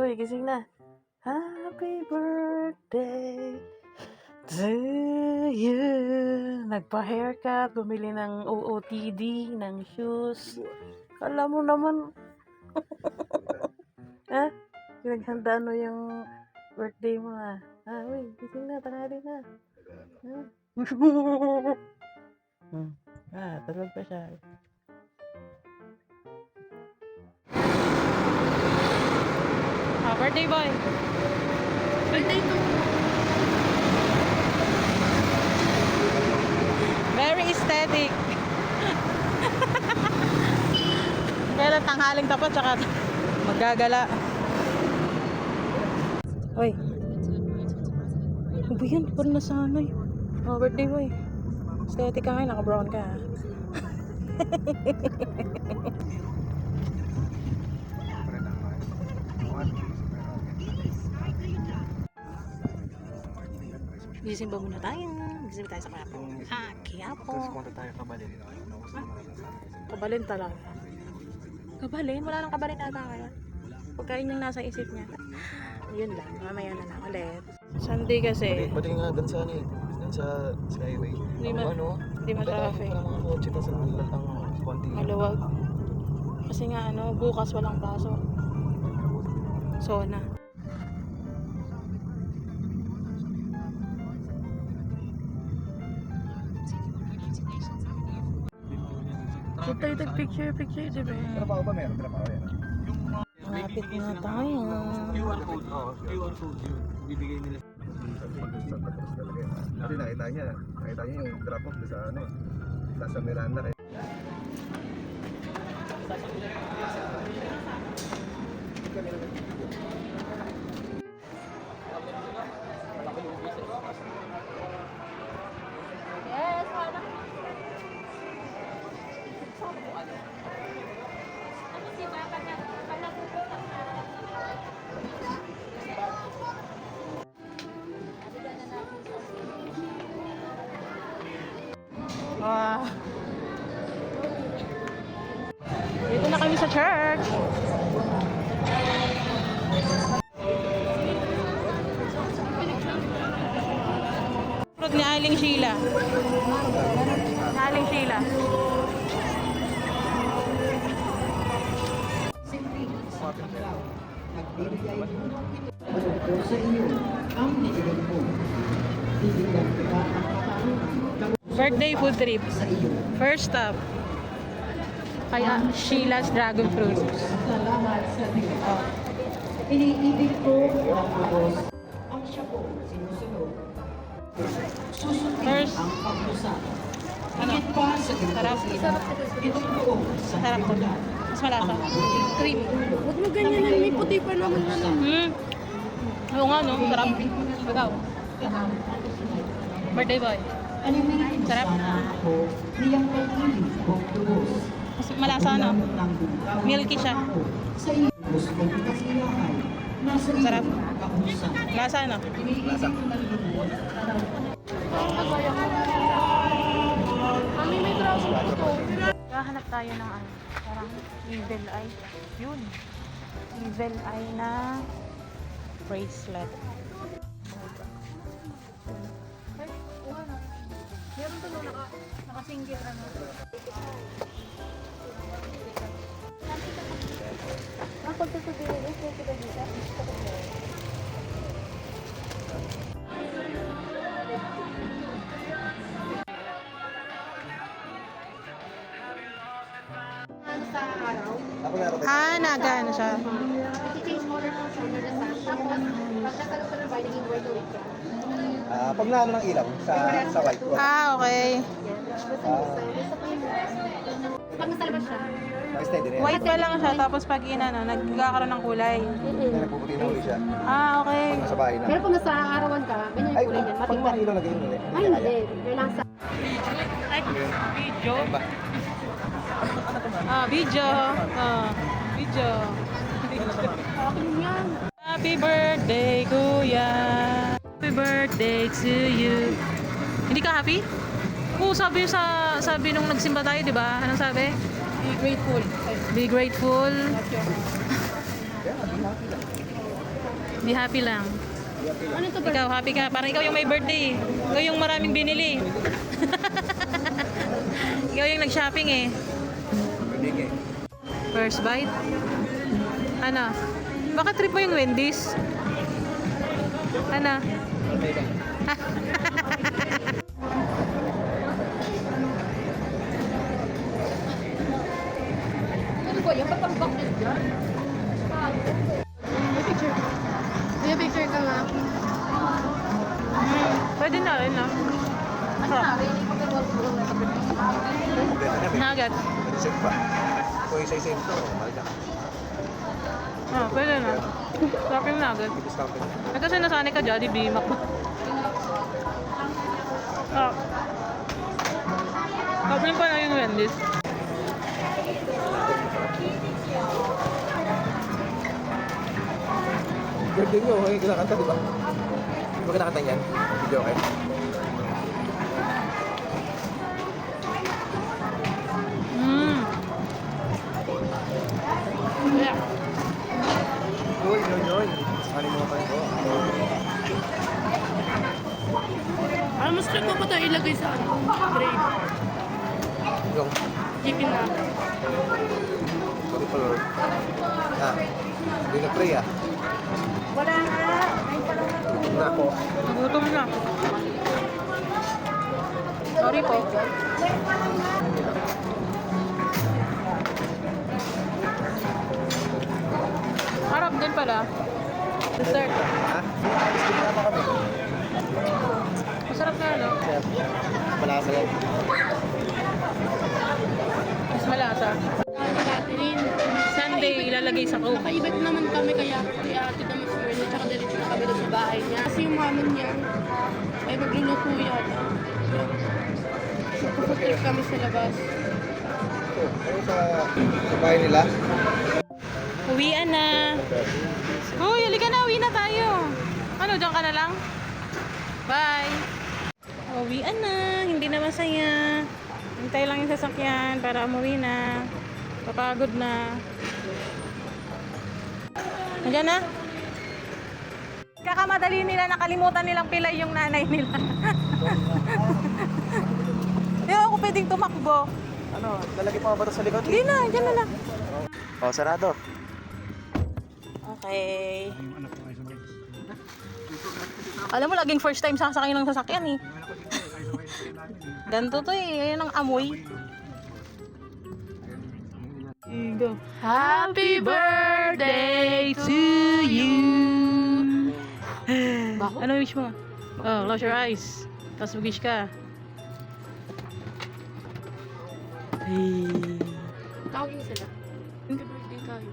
Uy, gising na. Happy birthday to you. Nagpa-haircut, bumili ng OOTD, ng shoes. Kala mo naman. Ha? Pinaghandaan mo yung birthday mo uy, gising na, tanghali na. Tulog pa siya. Birthday boy. Birthday to. Very aesthetic. Pero tanghaling tapat tsaka magagala. Oy. Ano ba yan? Parang nasanay. Oh, birthday boy. Aesthetic ka ngayon, naka-brown ka. Gisimba muna tayo. Gisimba tayo sa Quiapo. Quiapo. Tapos pumunta tayo Kabalin. Kabalin talaga. Kabalin? Wala nang kabalin ata kaya. Pagkain yung nasa isip niya. Yun lang. Mamaya na lang ulit. Sunday kasi. Pati nga dun sa dun sa Skyway. Hindi ma-traffic. Parang mga kotse tas ang konti. Maluwag. Kasi nga bukas walang pasok. Sona. So tayo picture, di ba? Trabaho ba meron? Trabaho yan. Malapit na tayo. QR code. QR code yun. Bibigay nila. Kasi nakita niya yung drop off sa Miranda. Yes, wala. Dito na kami sa church. Fruit ni Aling Sheila. Ni Aling Sheila. Birthday food trip. First stop. Kaya Sheila's Dragon Fruit. Salamat sa Diyos. Iniibig ko ang Diyos. Ang siya po sinusunod. Susundin ang pag-usap. Higit pa sa Sarap. itutuo sa Sarap to. tribunal. Mas malasa. Cream. Huwag mo ganyan na, may puti pa naman na. Oo nga no, sarap. Ikaw. Birthday boy. Alimin Sarap. sana ako niyang pag-ibig o lubos. Mas malasa no? Milky siya. Sa iyo, kung kasiyahan, nasa iyo Sarap. kausap. Lasa no? Iniibig ko na lubos. Mami, may trouser dito. Kahanap tayo ng parang evil eye. Yun. Evil eye na bracelet. Ay, oo na. Meron to naka-single pagtutuloy, okay kita dito. Sa araw, Nagano siya. i-change order ko sa order na tapos pag nakalap ka ng buy, naging worth it ka. Pag naano ng ilaw sa white ko. Okay. Pag nasa labas siya, Steady rin. White pa lang siya, tapos pag nagkakaroon ng kulay. Kaya nagpuputi na uli siya. Okay. Pag nasa bahay na. pero pag nasa arawan ka, ganyan Ay, yung kulay niya, pag matingkad. mga ilaw na ganyan ulit. Ay, hindi. Kailangan sa Video. Video. Video. akin yan. Happy birthday, Kuya. Happy birthday to you. Hindi ka happy? Oo, sabi nung nagsimba tayo, di ba? Anong sabi? Be grateful. Be grateful. Hindi happy lang. Ano to? Ikaw, happy ka. Parang ikaw yung may birthday. Ikaw yung maraming binili. Ikaw yung nag-shopping eh. Bibigay. First bite? Ano? Baka trip mo yung Wendy's? Ano? Okay lang. Ano ko? Yung patambak din dyan? May picture. May picture ka nga. Pwede na rin ah. Ano na? Really? Pagkaroon na Nugget. Save pa. Kung isa-save to, mahal na. Ah, pwede na. Sarap yung nugget. Discount na. Eh, kasi nasanay ka Jollibee, McDo. Ah. Kapilin pa na yung Wendy's. Birthday nyo, okay, kinakanta, di ba? Di ba kinakanta niyan? Video, okay? Mmm. Yeah. Uy, yun. Sali mo pa ito. Ano mas trip mo pa ito ilagay sa ano? Grade. Yung, Chicken na. sorry for Lord. Ah, hindi na pray ah. Wala nga. Ay, pala nga. Nako. Nagutom na. Sorry po. Harap din pala. Dessert. Ha? Gusto na kami. Masarap na ano? Sir, malasa yan. Mas malasa. Catherine. Sunday, ilalagay sa coke. Nakaibig naman kami kaya ate naman si Merlin tsaka diretso na kami doon sa bahay niya. Kasi yung mama niya ay magluluto yata. So, puputrip kami sa labas. Oh, ano sa bahay nila? Uwian na. Uy, halika na. Uwi na tayo. Ano, dyan ka na lang? Bye. Uwian na. Hindi na masaya. Hintay lang yung sasakyan para umuwi na. Papagod na. Nandiyan na? Kakamadali nila. Nakalimutan nilang pilay yung nanay nila. Hindi ako pwedeng tumakbo. Ano, lalagay pa ba ito sa likod? Hindi na. Dyan na lang. Oh, sarado. Okay. Alam mo, laging first time sasakay ng sasakyan eh. Ganito to eh. Ayan ang amoy. Go. Happy birthday to you. Ano wish mo? Oh, close your eyes. Tapos mag-wish ka. Hey. Tawagin sila. Happy birthday tayo.